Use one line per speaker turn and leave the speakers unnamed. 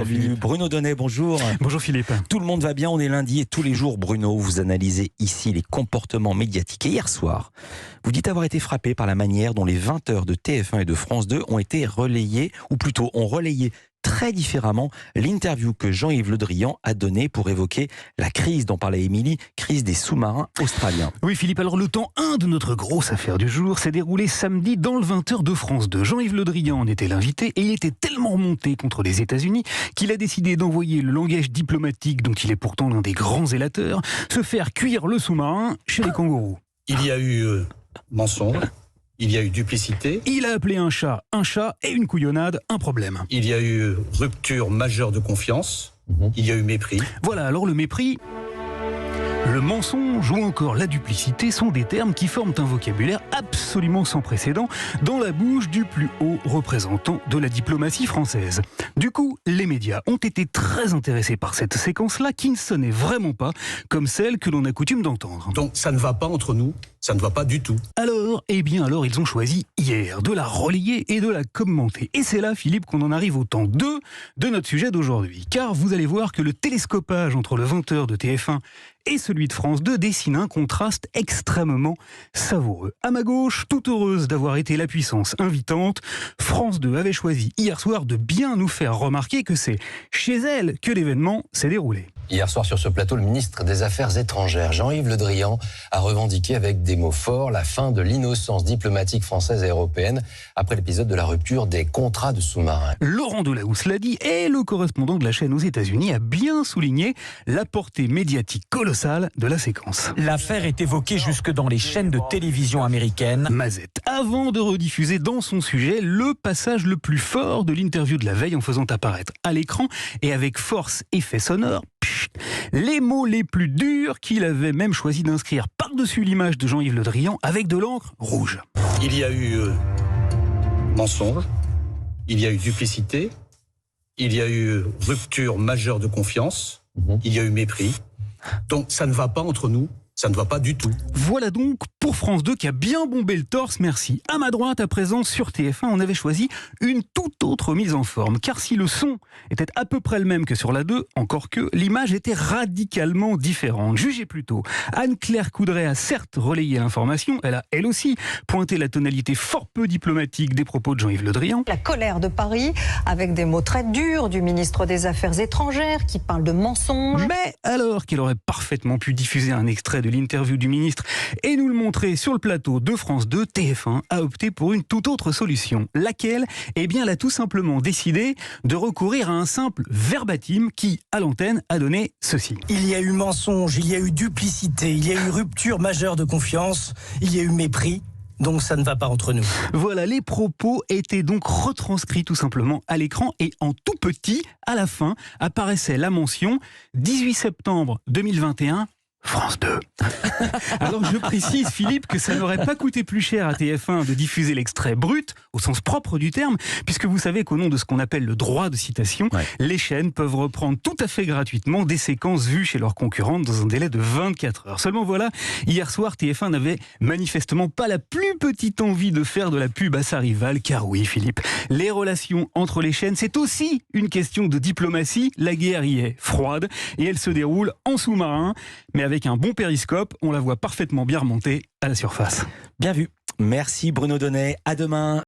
Salut Bruno Donnet, bonjour.
Bonjour Philippe.
Tout le monde va bien, on est lundi et tous les jours, Bruno, vous analysez ici les comportements médiatiques. Et hier soir, vous dites avoir été frappé par la manière dont les 20h de TF1 et de France 2 ont été relayés, ou plutôt ont relayé très différemment l'interview que Jean-Yves Le Drian a donnée pour évoquer la crise dont parlait Émilie, crise des sous-marins australiens.
Oui Philippe, alors le temps 1 de notre grosse affaire du jour s'est déroulé samedi dans le 20h de France 2. Jean-Yves Le Drian en était l'invité et il était tellement remonté contre les États-Unis qu'il a décidé d'envoyer le langage diplomatique, dont il est pourtant l'un des grands zélateurs, se faire cuire le sous-marin chez les kangourous.
Il y a eu mensonge, il y a eu duplicité.
Il a appelé un chat et une couillonnade un problème.
Il y a eu rupture majeure de confiance. Il y a eu mépris.
Voilà, alors le mépris, le mensonge ou encore la duplicité sont des termes qui forment un vocabulaire absolument sans précédent dans la bouche du plus haut représentant de la diplomatie française. Du coup, les médias ont été très intéressés par cette séquence-là qui ne sonnait vraiment pas comme celle que l'on a coutume d'entendre.
Donc ça ne va pas entre nous, ça ne va pas du tout.
Alors, ils ont choisi hier de la relayer et de la commenter. Et c'est là, Philippe, qu'on en arrive au temps 2 de notre sujet d'aujourd'hui. Car vous allez voir que le télescopage entre le 20h de TF1 et celui de France 2 dessine un contraste extrêmement savoureux. À ma gauche, toute heureuse d'avoir été la puissance invitante, France 2 avait choisi hier soir de bien nous faire remarquer que c'est chez elle que l'événement s'est déroulé.
Hier soir sur ce plateau, le ministre des Affaires étrangères, Jean-Yves Le Drian, a revendiqué avec des mots forts la fin de l'innocence diplomatique française et européenne après l'épisode de la rupture des contrats de sous-marins.
Laurent Delahousse l'a dit et le correspondant de la chaîne aux États-Unis a bien souligné la portée médiatique colossale de la séquence.
L'affaire est évoquée jusque dans les chaînes de télévision américaines.
Mazette, avant de rediffuser dans son sujet le passage le plus fort de l'interview de la veille en faisant apparaître à l'écran et avec force effet sonore, les mots les plus durs qu'il avait même choisi d'inscrire par-dessus l'image de Jean-Yves Le Drian avec de l'encre rouge.
Il y a eu mensonge, il y a eu duplicité, il y a eu rupture majeure de confiance, il y a eu mépris. Donc ça ne va pas entre nous. Ça ne va pas du tout.
Voilà donc pour France 2 qui a bien bombé le torse, merci. À ma droite, à présent, sur TF1, on avait choisi une toute autre mise en forme. Car si le son était à peu près le même que sur la 2, encore que l'image était radicalement différente. Jugez plutôt. Anne-Claire Coudray a certes relayé l'information, elle a elle aussi pointé la tonalité fort peu diplomatique des propos de Jean-Yves Le Drian.
La colère de Paris, avec des mots très durs du ministre des Affaires étrangères qui parle de mensonges.
Mais alors qu'elle aurait parfaitement pu diffuser un extrait de l'interview du ministre et nous le montrer sur le plateau de France 2, TF1 a opté pour une toute autre solution. Laquelle? Eh bien, elle a tout simplement décidé de recourir à un simple verbatim qui, à l'antenne, a donné ceci.
Il y a eu mensonge, il y a eu duplicité, il y a eu rupture majeure de confiance, il y a eu mépris. Donc ça ne va pas entre nous.
Voilà, les propos étaient donc retranscrits tout simplement à l'écran et en tout petit, à la fin, apparaissait la mention 18 septembre 2021, France 2. Alors je précise, Philippe, que ça n'aurait pas coûté plus cher à TF1 de diffuser l'extrait brut, au sens propre du terme, puisque vous savez qu'au nom de ce qu'on appelle le droit de citation, les chaînes peuvent reprendre tout à fait gratuitement des séquences vues chez leurs concurrentes dans un délai de 24 heures. Seulement voilà, hier soir, TF1 n'avait manifestement pas la plus petite envie de faire de la pub à sa rivale, car oui, Philippe, les relations entre les chaînes, c'est aussi une question de diplomatie. La guerre y est froide et elle se déroule en sous-marin, mais avec un bon périscope, on la voit parfaitement bien remonter à la surface.
Bien vu. Merci Bruno Donnet. À demain.